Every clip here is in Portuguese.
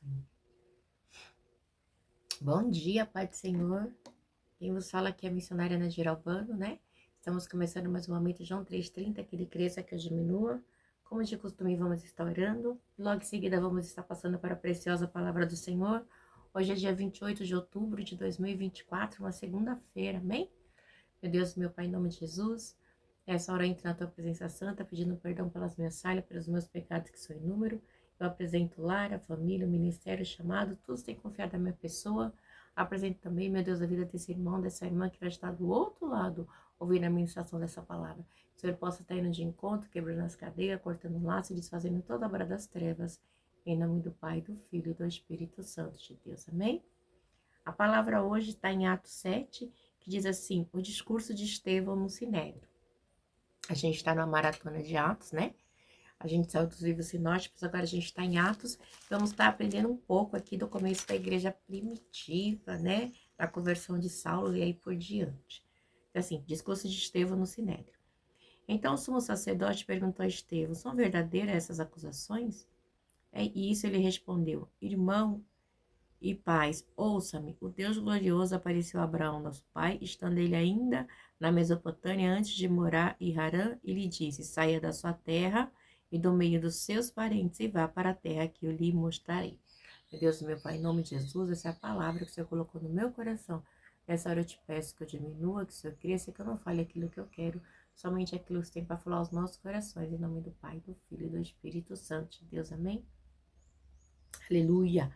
Senhor. Bom dia, Pai do Senhor. Quem vos fala aqui é a missionária Nadir Albano, né? Estamos começando mais um momento, João 3,30, que ele cresça, que eu diminua. Como de costume, vamos estar orando. Logo em seguida, vamos estar passando para a preciosa palavra do Senhor. Hoje é dia 28 de outubro de 2024, uma segunda-feira, amém? Meu Deus, meu Pai, em nome de Jesus, nessa hora eu entro na Tua presença santa, pedindo perdão pelas minhas falhas, pelos meus pecados que são inúmeros. Eu apresento o lar, a família, o ministério, o chamado, todos têm confiado na minha pessoa. Apresento também, meu Deus, a vida desse irmão, dessa irmã que vai estar do outro lado, ouvindo a ministração dessa palavra. Que o Senhor possa estar indo de encontro, quebrando as cadeias, cortando o laço e desfazendo toda a obra das trevas. Em nome do Pai, do Filho e do Espírito Santo de Deus. Amém? A palavra hoje está em Atos 7, que diz assim, o discurso de Estevão no Sinédrio. A gente está na maratona de Atos, né? A gente saiu dos livros sinóticos, agora a gente está em Atos. Vamos estar aprendendo um pouco aqui do começo da igreja primitiva, né? Da conversão de Saulo e aí por diante. Então, assim, discurso de Estevão no Sinédrio. Então o sumo sacerdote perguntou a Estevão, são verdadeiras essas acusações? E isso ele respondeu, irmão e paz, ouça-me, o Deus glorioso apareceu a Abraão, nosso pai, estando ele ainda na Mesopotâmia, antes de morar em Harã, e lhe disse, saia da sua terra e do meio dos seus parentes e vá para a terra que eu lhe mostrarei. Meu Deus, meu Pai, em nome de Jesus, essa é a palavra que o Senhor colocou no meu coração. Nessa hora eu te peço que eu diminua, que o Senhor cresça, que eu não fale aquilo que eu quero, somente aquilo que você tem para falar aos nossos corações, em nome do Pai, do Filho e do Espírito Santo de Deus, amém? Aleluia!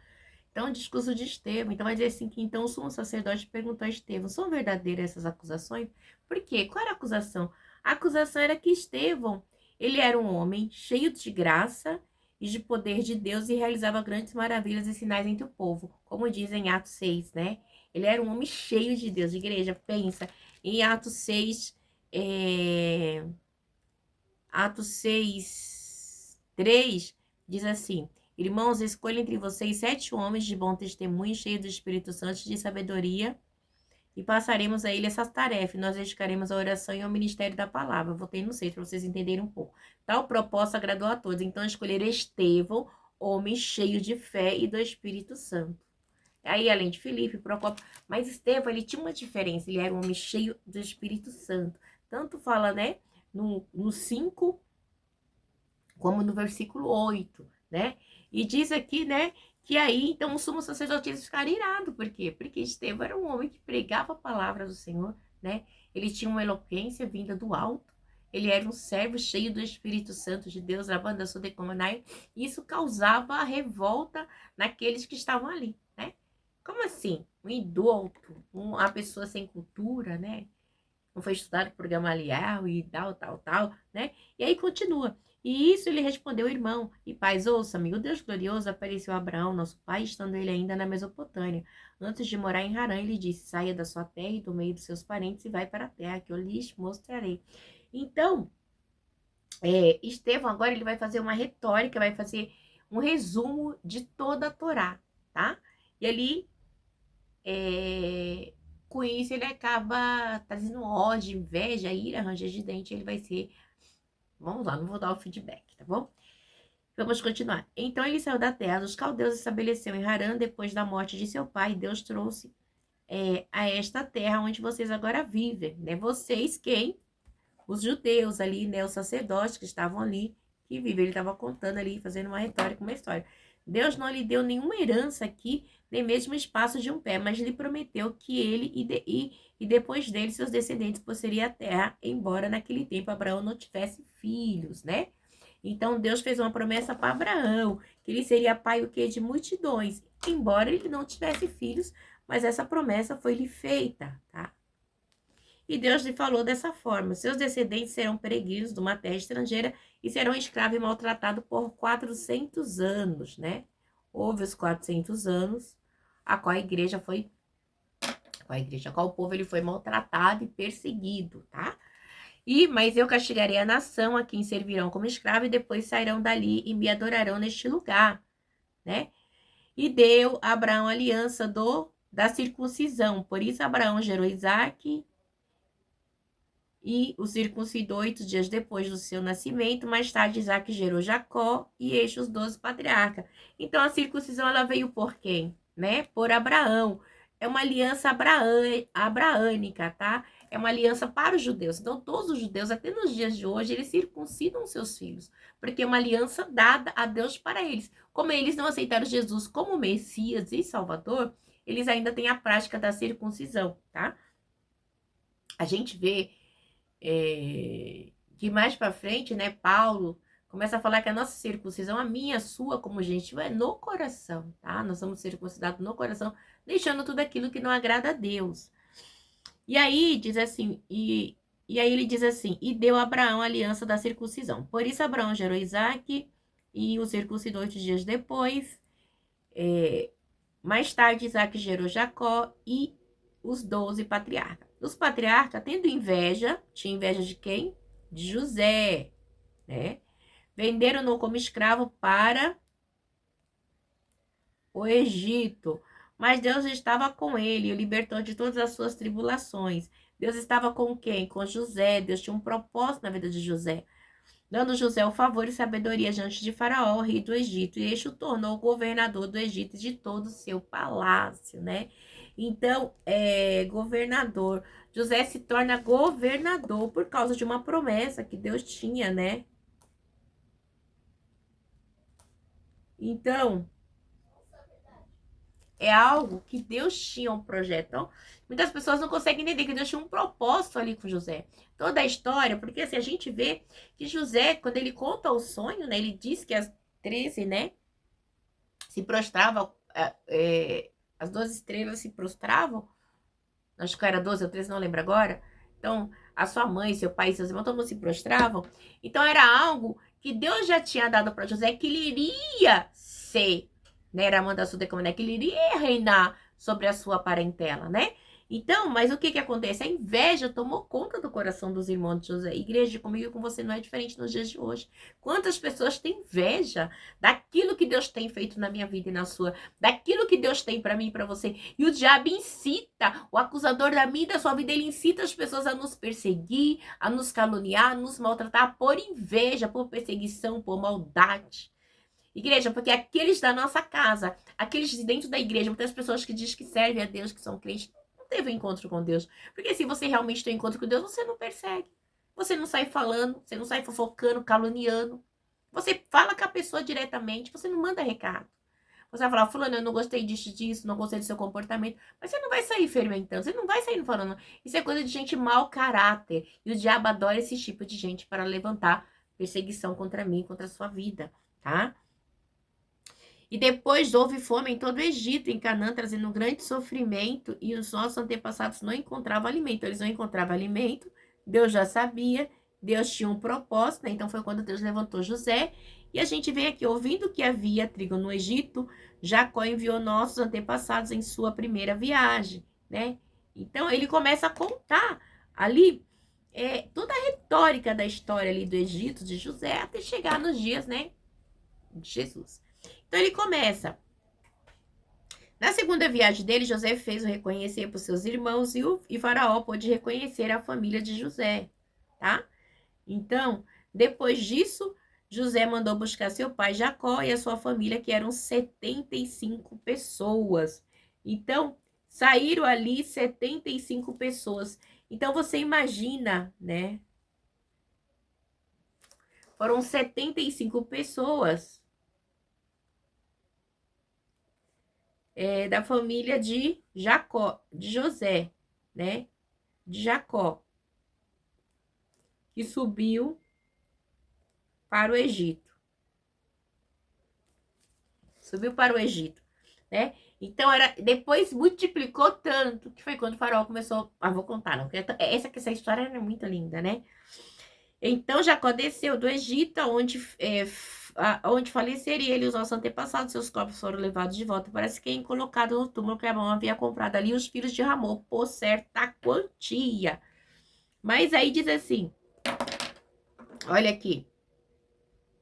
Então, o discurso de Estevão. Então, vai dizer assim que então o sumo sacerdote perguntou a Estevão, são verdadeiras essas acusações? Por quê? Qual era a acusação? A acusação era que Estevão, ele era um homem cheio de graça e de poder de Deus e realizava grandes maravilhas e sinais entre o povo, como diz em Atos 6, né? Ele era um homem cheio de Deus. Igreja, pensa, em Atos 6, Atos 6, 3, diz assim, irmãos, escolha entre vocês 7 homens de bom testemunho, cheios do Espírito Santo e de sabedoria, e passaremos a ele essas tarefas. Nós dedicaremos a oração e ao ministério da palavra. Voltei no 6, para vocês entenderem um pouco. Tal proposta agradou a todos. Então, escolheram Estevão, homem cheio de fé e do Espírito Santo. Aí, além de Filipe, Procópio, mas Estevão, ele tinha uma diferença. Ele era um homem cheio do Espírito Santo. Tanto fala, né, no 5, como no versículo 8, né? E diz aqui, né, que aí, então, o sumo sacerdote eles ficaram irados. Por quê? Porque Estevão era um homem que pregava a palavra do Senhor, né? Ele tinha uma eloquência vinda do alto. Ele era um servo cheio do Espírito Santo de Deus, a banda Sodecomanai. Isso causava a revolta naqueles que estavam ali, né? Como assim? Um indulto, uma pessoa sem cultura, né? Não foi estudado por Gamaliel e tal, né? E aí continua. E isso ele respondeu, irmão e pais, ouça-me, o Deus glorioso apareceu a Abraão, nosso pai, estando ele ainda na Mesopotâmia. Antes de morar em Harã, ele disse, saia da sua terra e do meio dos seus parentes e vai para a terra que eu lhes mostrarei. Então, Estevão agora ele vai fazer uma retórica, vai fazer um resumo de toda a Torá, tá? E ali, com isso, ele acaba trazendo ódio, inveja, ira, ranger de dente, ele vai ser... Vamos lá, não vou dar o feedback, tá bom? Vamos continuar. Então ele saiu da terra dos caldeus e estabeleceu em Harã depois da morte de seu pai. Deus trouxe a esta terra onde vocês agora vivem, né? Vocês quem? Os judeus ali, né? Os sacerdotes que estavam ali, que vivem. Ele estava contando ali, fazendo uma retórica, uma história. Deus não lhe deu nenhuma herança aqui, nem mesmo espaço de um pé, mas lhe prometeu que ele e depois dele seus descendentes posseriam a terra, embora naquele tempo Abraão não tivesse filhos, né? Então Deus fez uma promessa para Abraão, que ele seria pai o quê? De multidões, embora ele não tivesse filhos, mas essa promessa foi lhe feita, tá? E Deus lhe falou dessa forma, seus descendentes serão peregrinos de uma terra estrangeira e serão escravos e maltratados por 400 anos, né? Houve os 400 anos, a qual a qual o povo ele foi maltratado e perseguido, tá? Mas eu castigarei a nação a quem servirão como escravo e depois sairão dali e me adorarão neste lugar, né? E deu a Abraão a aliança da circuncisão. Por isso Abraão gerou Isaque e o circuncidou 8 dias depois do seu nascimento. Mais tarde, Isaac gerou Jacó e este os 12 patriarcas. Então, a circuncisão, ela veio por quem? Né? Por Abraão. É uma aliança abraânica, tá? É uma aliança para os judeus. Então, todos os judeus, até nos dias de hoje, eles circuncidam seus filhos, porque é uma aliança dada a Deus para eles. Como eles não aceitaram Jesus como Messias e Salvador, eles ainda têm a prática da circuncisão, tá? A gente vê que mais para frente, né, Paulo começa a falar que a nossa circuncisão, a minha, a sua, como gentil, é no coração, tá? Nós somos circuncidados no coração, deixando tudo aquilo que não agrada a Deus. E aí diz assim, e aí ele diz assim, e deu a Abraão a aliança da circuncisão. Por isso Abraão gerou Isaac e o circuncidou 8 dias depois. Mais tarde Isaac gerou Jacó e os 12 patriarcas. Os patriarcas, tendo inveja, tinha inveja de quem? De José, né? Venderam-no como escravo para o Egito. Mas Deus estava com ele e o libertou de todas as suas tribulações. Deus estava com quem? Com José. Deus tinha um propósito na vida de José, dando José o favor e sabedoria diante de Faraó, rei do Egito. E este o tornou governador do Egito e de todo o seu palácio, né? Então, governador. José se torna governador por causa de uma promessa que Deus tinha, né? Então, é algo que Deus tinha um projeto. Então, muitas pessoas não conseguem entender que Deus tinha um propósito ali com José. Toda a história, porque assim, a gente vê que José, quando ele conta o sonho, né? Ele diz que as 13, né? Se prostravam, as 12 estrelas se prostravam. Acho que era 12 ou 13, não lembro agora. Então, a sua mãe, seu pai, seus irmãos, todo mundo se prostravam. Então, era algo que Deus já tinha dado para José, que ele iria ser, né? Era a mãe da sua decomenda, que ele iria reinar sobre a sua parentela, né? Então, mas o que que acontece? A inveja tomou conta do coração dos irmãos de José. Igreja, comigo e com você não é diferente nos dias de hoje. Quantas pessoas têm inveja daquilo que Deus tem feito na minha vida e na sua, daquilo que Deus tem para mim e para você. E o diabo incita, o acusador da minha e da sua vida, ele incita as pessoas a nos perseguir, a nos caluniar, a nos maltratar por inveja, por perseguição, por maldade. Igreja, porque aqueles da nossa casa, aqueles de dentro da igreja, muitas pessoas que dizem que servem a Deus, que são crentes, não teve um encontro com Deus. Porque se você realmente tem um encontro com Deus, você não persegue. Você não sai falando, você não sai fofocando, caluniando. Você fala com a pessoa diretamente, você não manda recado. Você vai falar, fulano, eu não gostei disso, não gostei do seu comportamento. Mas você não vai sair fermentando, você não vai sair falando. Isso é coisa de gente mau caráter. E o diabo adora esse tipo de gente para levantar perseguição contra mim, contra a sua vida, tá? E depois houve fome em todo o Egito, em Canaã, trazendo um grande sofrimento, e os nossos antepassados não encontravam alimento. Eles não encontravam alimento, Deus já sabia, Deus tinha um propósito, né? Então foi quando Deus levantou José. E a gente vem aqui, ouvindo que havia trigo no Egito, Jacó enviou nossos antepassados em sua primeira viagem, né? Então ele começa a contar ali toda a retórica da história ali do Egito, de José, até chegar nos dias, né, de Jesus. Então ele começa. Na segunda viagem dele, José fez o reconhecer para os seus irmãos e Faraó pôde reconhecer a família de José, tá? Então, depois disso, José mandou buscar seu pai Jacó e a sua família, que eram 75 pessoas. Então, saíram ali 75 pessoas. Então, você imagina, né? Foram 75 pessoas da família de Jacó, de José, né? De Jacó, que subiu para o Egito. Subiu para o Egito, né? Então, depois multiplicou tanto, que foi quando o Faraó começou... vou contar, não, porque essa história é muito linda, né? Então, Jacó desceu do Egito, onde faleceria ele, os nossos antepassados, seus corpos foram levados de volta para Siquém, colocado no túmulo que Abraão havia comprado ali, os filhos de Ramô, por certa quantia. Mas aí diz assim, olha aqui,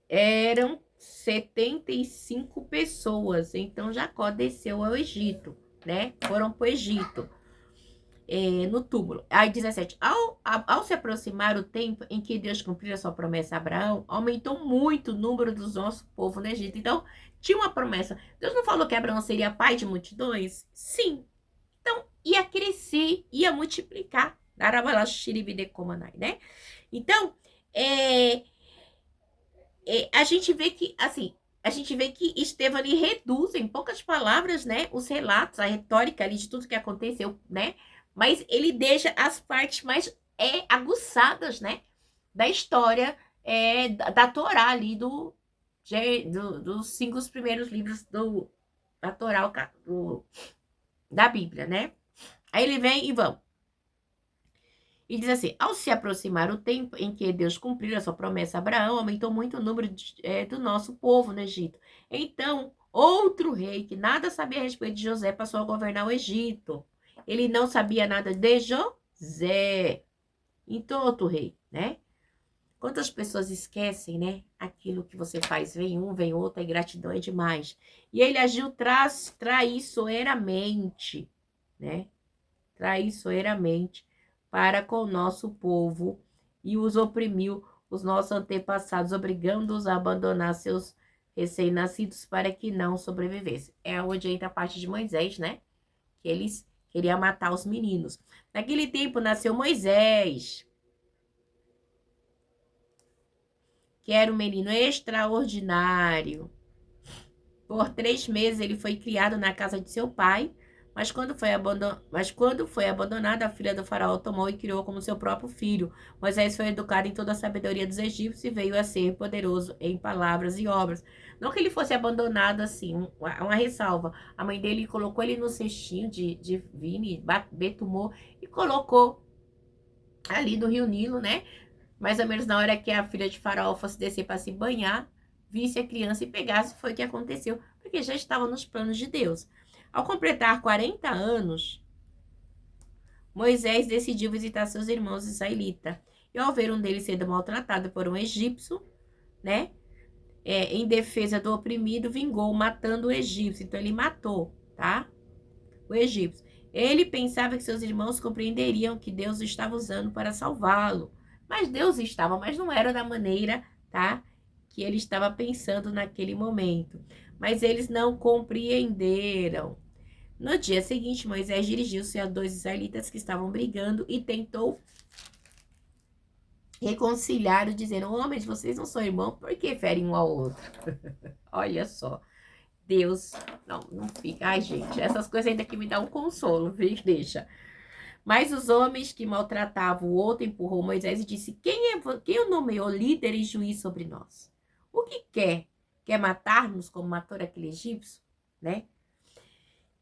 eram 75 pessoas, então Jacó desceu ao Egito, né? Foram para o Egito, no túmulo. Aí 17, ao ao se aproximar o tempo em que Deus cumpriu a sua promessa a Abraão, aumentou muito o número do nosso povo no Egito. Então, tinha uma promessa. Deus não falou que Abraão seria pai de multidões? Sim. Então, ia crescer, ia multiplicar. Né? Então, a gente vê que, assim, a gente vê que Estevão ali reduz, em poucas palavras, né, os relatos, a retórica ali de tudo que aconteceu, né? Mas ele deixa as partes mais aguçadas, né, da história da Torá ali, dos 5 primeiros livros da Torá, da Bíblia, né? Aí ele vem e vamos. E diz assim: ao se aproximar o tempo em que Deus cumpriu a sua promessa a Abraão, aumentou muito o número do nosso povo no Egito. Então, outro rei que nada sabia a respeito de José passou a governar o Egito. Ele não sabia nada de José. Então, outro rei, né? Quantas pessoas esquecem, né? Aquilo que você faz, vem um, vem outro, a ingratidão é demais. E ele agiu traiçoeiramente, né? Traiçoeiramente para com o nosso povo e os oprimiu, os nossos antepassados, obrigando-os a abandonar seus recém-nascidos para que não sobrevivessem. É onde entra a parte de Moisés, né? Que eles queriam matar os meninos. Naquele tempo nasceu Moisés, que era um menino extraordinário. Por 3 meses ele foi criado na casa de seu pai, mas quando foi abandonado, a filha do faraó tomou e criou como seu próprio filho. Moisés foi educado em toda a sabedoria dos egípcios e veio a ser poderoso em palavras e obras. Não que ele fosse abandonado assim, uma ressalva. A mãe dele colocou ele no cestinho de vime, betumou e colocou ali no Rio Nilo, né? Mais ou menos na hora que a filha de faraó fosse descer para se banhar, visse a criança e pegasse, foi o que aconteceu, porque já estava nos planos de Deus. Ao completar 40 anos, Moisés decidiu visitar seus irmãos israelitas. E ao ver um deles sendo maltratado por um egípcio, né, em defesa do oprimido, vingou matando o egípcio. Então ele matou, tá? O egípcio. Ele pensava que seus irmãos compreenderiam que Deus o estava usando para salvá-lo. Mas Deus estava, mas não era da maneira, tá? Que ele estava pensando naquele momento. Mas eles não compreenderam. No dia seguinte, Moisés dirigiu-se a 2 israelitas que estavam brigando e tentou reconciliar, dizendo: homens, vocês não são irmãos, por que ferem um ao outro? Olha só. Deus, não fica. Ai, gente, essas coisas ainda que me dão um consolo, viu, igreja? Mas os homens que maltratavam o outro empurrou Moisés e disse: quem o nomeou líder e juiz sobre nós? O que quer? Quer matar-nos como matou aquele egípcio? Né?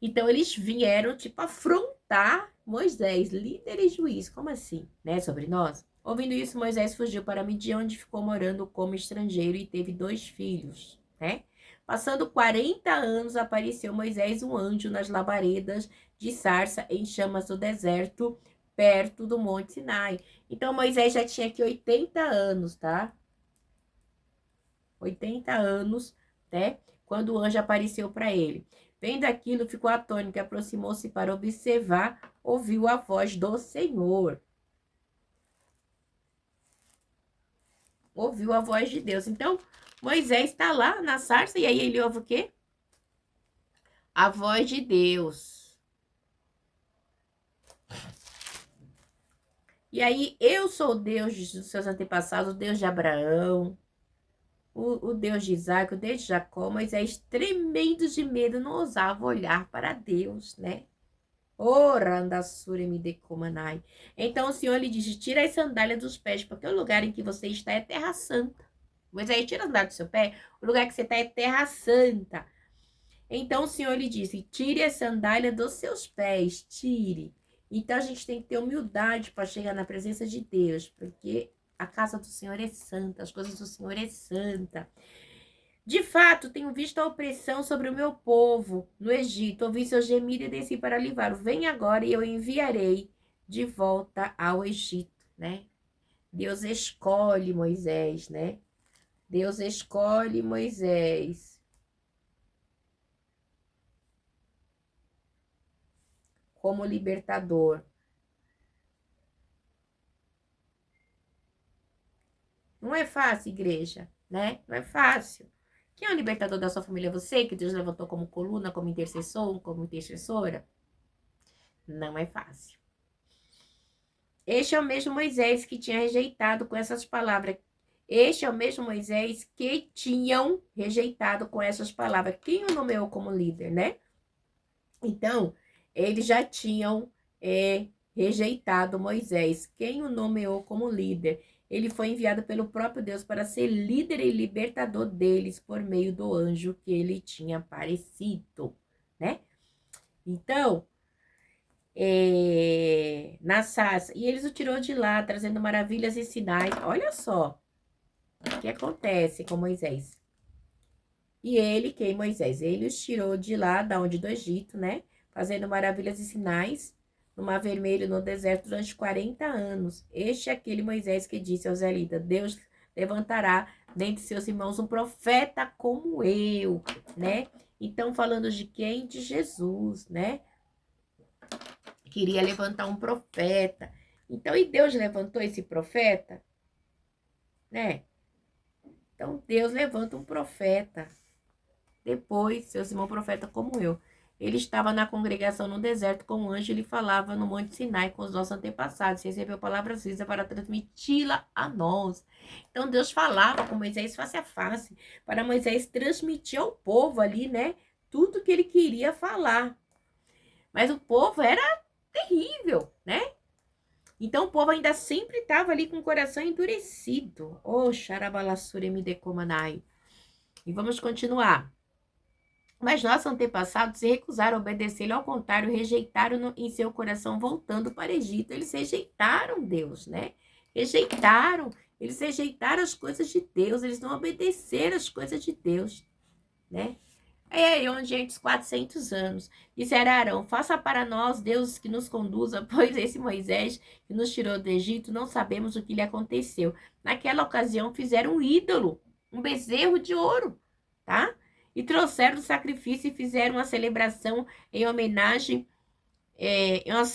Então eles vieram, tipo, afrontar Moisés, líder e juiz. Como assim? Né? Sobre nós? Ouvindo isso, Moisés fugiu para Midian, onde ficou morando como estrangeiro e teve 2 filhos, né? Passando 40 anos, apareceu Moisés um anjo nas labaredas de sarça em chamas do deserto, perto do Monte Sinai. Então, Moisés já tinha aqui 80 anos, tá? 80 anos, né? Quando o anjo apareceu para ele. Vendo aquilo, ficou atônito, aproximou-se para observar, ouviu a voz do Senhor. Ouviu a voz de Deus. Então, Moisés está lá na sarça e aí ele ouve o quê? A voz de Deus. E aí, eu sou o Deus dos seus antepassados, o Deus de Abraão, o Deus de Isaac, o Deus de Jacó. Moisés, tremendo de medo, não ousava olhar para Deus, né? Então o Senhor lhe disse: tira as sandálias dos pés, porque o lugar em que você está é terra santa. Moisés, tira as sandálias do seu pé, o lugar que você está é terra santa. Então o Senhor lhe disse: tire a sandália dos seus pés, tire. Então a gente tem que ter humildade para chegar na presença de Deus, porque a casa do Senhor é santa, as coisas do Senhor é santa. De fato, tenho visto a opressão sobre o meu povo no Egito, ouvi seu gemido e desci para livrá-lo. Vem agora e eu enviarei de volta ao Egito, né? Deus escolhe Moisés, né? Deus escolhe Moisés como libertador. é fácil, igreja, né? Não é fácil. Quem é o libertador da sua família? Você, que Deus levantou como coluna, como intercessor, como intercessora? Não é fácil. Este é o mesmo Moisés que tinha rejeitado com essas palavras. Este é o mesmo Moisés que tinham rejeitado com essas palavras. Quem o nomeou como líder, né? Então, eles já tinham rejeitado Moisés. Quem o nomeou como líder? Ele foi enviado pelo próprio Deus para ser líder e libertador deles por meio do anjo que ele tinha aparecido, né? Então, na sarça, e eles o tirou de lá, trazendo maravilhas e sinais. Olha só o que acontece com Moisés. E ele, quem Moisés? Ele os tirou de lá, da onde do Egito, né? Fazendo maravilhas e sinais no Mar Vermelho, no deserto, durante 40 anos. Este é aquele Moisés que disse aos israelitas: Deus levantará dentre seus irmãos um profeta como eu, né? Então, falando de quem? De Jesus, né? Queria levantar um profeta. Então, e Deus levantou esse profeta, né? Então, Deus levanta um profeta. Depois, seus irmãos profeta como eu. Ele estava na congregação no deserto com o anjo, ele falava no Monte Sinai com os nossos antepassados, recebeu palavras visas para transmiti-la a nós. Então, Deus falava com Moisés face a face, para Moisés transmitir ao povo ali, né, tudo que ele queria falar. Mas o povo era terrível, né? Então, o povo ainda sempre estava ali com o coração endurecido. Oh, xarabalassure me decomanai. E vamos continuar. Mas nossos antepassados se recusaram a obedecer-lhe, ao contrário, rejeitaram em seu coração, voltando para o Egito. Eles rejeitaram Deus, né? Eles rejeitaram as coisas de Deus, eles não obedeceram as coisas de Deus, né? É aí onde, entre os 400 anos, disseram a Arão: faça para nós deuses que nos conduza, pois esse Moisés que nos tirou do Egito, não sabemos o que lhe aconteceu. Naquela ocasião, fizeram um ídolo, um bezerro de ouro, tá? E trouxeram o sacrifício e fizeram uma celebração em homenagem,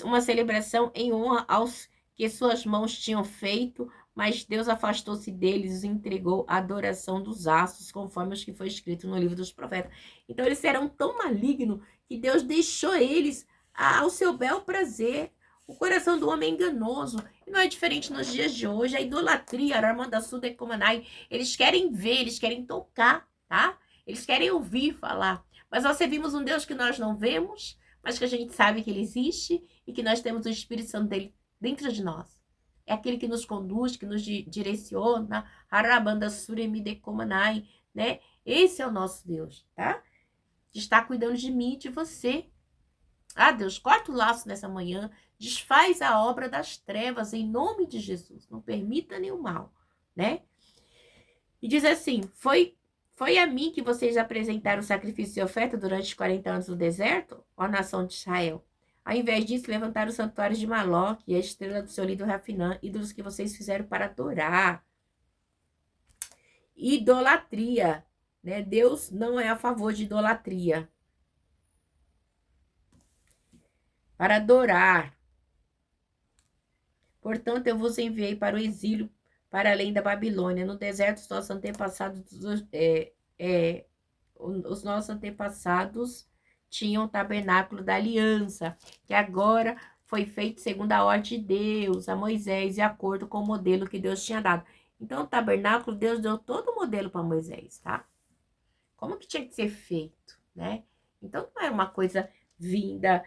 uma celebração em honra aos que suas mãos tinham feito, mas Deus afastou-se deles e os entregou à adoração dos astros, conforme os que foi escrito no livro dos profetas. Então eles eram tão malignos que Deus deixou eles ao seu bel prazer. O coração do homem é enganoso. E não é diferente nos dias de hoje. A idolatria, Aramandaçuda e Comanai, eles querem ver, eles querem tocar, tá? Eles querem ouvir falar. Mas nós servimos um Deus que nós não vemos, mas que a gente sabe que ele existe e que nós temos o Espírito Santo dele dentro de nós. É aquele que nos conduz, que nos direciona, Harabanda Suremide Komanai, né? Esse é o nosso Deus, tá? Que está cuidando de mim e de você. Ah, Deus, corta o laço nessa manhã, desfaz a obra das trevas em nome de Jesus. Não permita nenhum mal, né? E diz assim: foi a mim que vocês apresentaram o sacrifício e oferta durante os 40 anos no deserto, ó nação de Israel. Ao invés disso, levantaram os santuários de Maloque e a estrela do seu líder Rafinã, ídolos que vocês fizeram para adorar. Idolatria, né? Deus não é a favor de idolatria. Para adorar. Portanto, eu vos enviei para o exílio, para além da Babilônia. No deserto, os nossos antepassados, os nossos antepassados tinham o tabernáculo da aliança, que agora foi feito segundo a ordem de Deus, a Moisés, de acordo com o modelo que Deus tinha dado. Então, o tabernáculo, Deus deu todo o modelo para Moisés, tá? Como que tinha que ser feito, né? Então, não era uma coisa vinda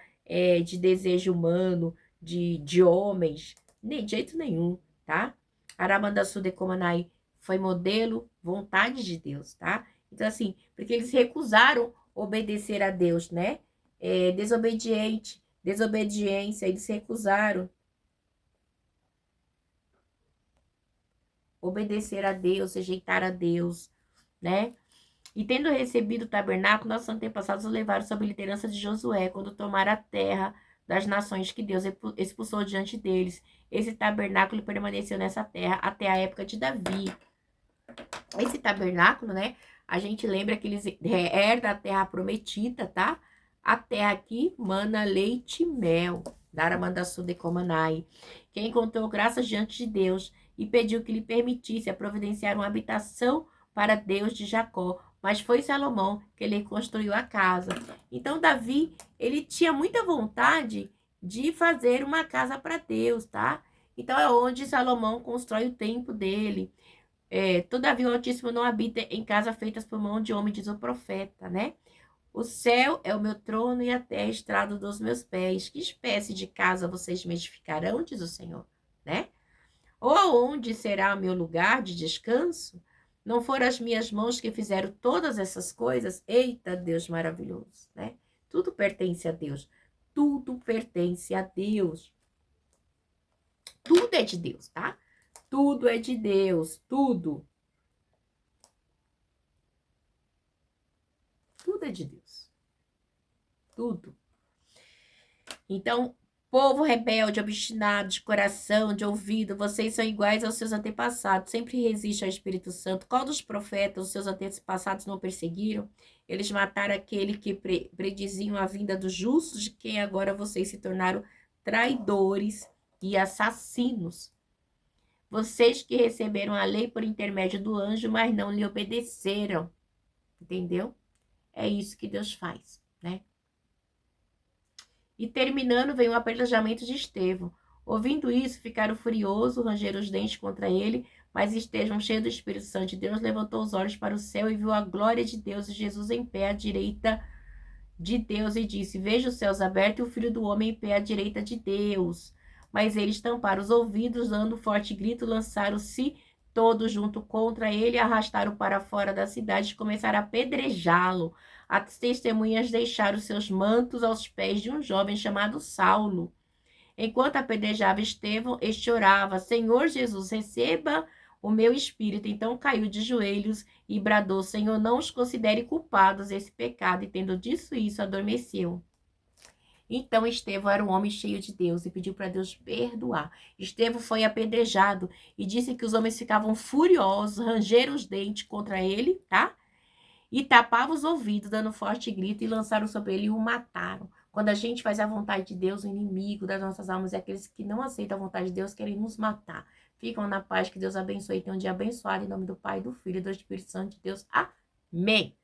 de desejo humano, de homens, nem de jeito nenhum, tá? Aramandaçu de Comanai foi modelo, vontade de Deus, tá? Então, assim, porque eles recusaram obedecer a Deus, né? Desobediência, eles recusaram obedecer a Deus, rejeitar a Deus, né? E tendo recebido o tabernáculo, nossos antepassados o levaram sob a liderança de Josué, quando tomaram a terra das nações que Deus expulsou diante deles. Esse tabernáculo permaneceu nessa terra até a época de Davi. Esse tabernáculo, né? A gente lembra que eles herdam a terra prometida, tá? A terra aqui mana leite e mel. Daramandaçu de Comanai. Quem encontrou graças diante de Deus e pediu que lhe permitisse a providenciar uma habitação para Deus de Jacó. Mas foi Salomão que lhe construiu a casa. Então, Davi, ele tinha muita vontade de fazer uma casa para Deus, tá? Então, é onde Salomão constrói o templo dele. Todavia, o Altíssimo não habita em casa feitas por mão de homem, diz o profeta, né? O céu é o meu trono e a terra é a estrada dos meus pés. Que espécie de casa vocês me edificarão, diz o Senhor, né? Ou aonde será o meu lugar de descanso? Não foram as minhas mãos que fizeram todas essas coisas? Eita, Deus maravilhoso, né? Tudo pertence a Deus. Tudo pertence a Deus. Tudo é de Deus, tá? Tudo é de Deus, tudo. Tudo é de Deus. Tudo. Então, povo rebelde, obstinado, de coração, de ouvido, vocês são iguais aos seus antepassados, sempre resiste ao Espírito Santo. Qual dos profetas os seus antepassados não perseguiram? Eles mataram aquele que prediziam a vinda dos justos, de quem agora vocês se tornaram traidores e assassinos. Vocês que receberam a lei por intermédio do anjo, mas não lhe obedeceram. Entendeu? É isso que Deus faz, né? E terminando, veio o apedrejamento de Estevão. Ouvindo isso, ficaram furiosos, rangeram os dentes contra ele, mas Estevão, cheio do Espírito Santo de Deus, levantou os olhos para o céu e viu a glória de Deus e Jesus em pé à direita de Deus e disse: Veja os céus abertos e o Filho do Homem em pé à direita de Deus. Mas eles tamparam os ouvidos, dando um forte grito, lançaram-se todos junto contra ele, arrastaram para fora da cidade e começaram a apedrejá-lo. As testemunhas deixaram seus mantos aos pés de um jovem chamado Saulo. Enquanto apedrejava Estevão, este orava: Senhor Jesus, receba o meu espírito. Então caiu de joelhos e bradou: Senhor, não os considere culpados desse pecado. E tendo dito isso, adormeceu. Então Estevão era um homem cheio de Deus e pediu para Deus perdoar. Estevão foi apedrejado e disse que os homens ficavam furiosos, rangeram os dentes contra ele, tá? E tapavam os ouvidos, dando forte grito, e lançaram sobre ele e o mataram. Quando a gente faz a vontade de Deus, o inimigo das nossas almas é aqueles que não aceitam a vontade de Deus, querem nos matar. Ficam na paz, que Deus abençoe e tenham um dia abençoado, em nome do Pai, do Filho e do Espírito Santo de Deus. Amém.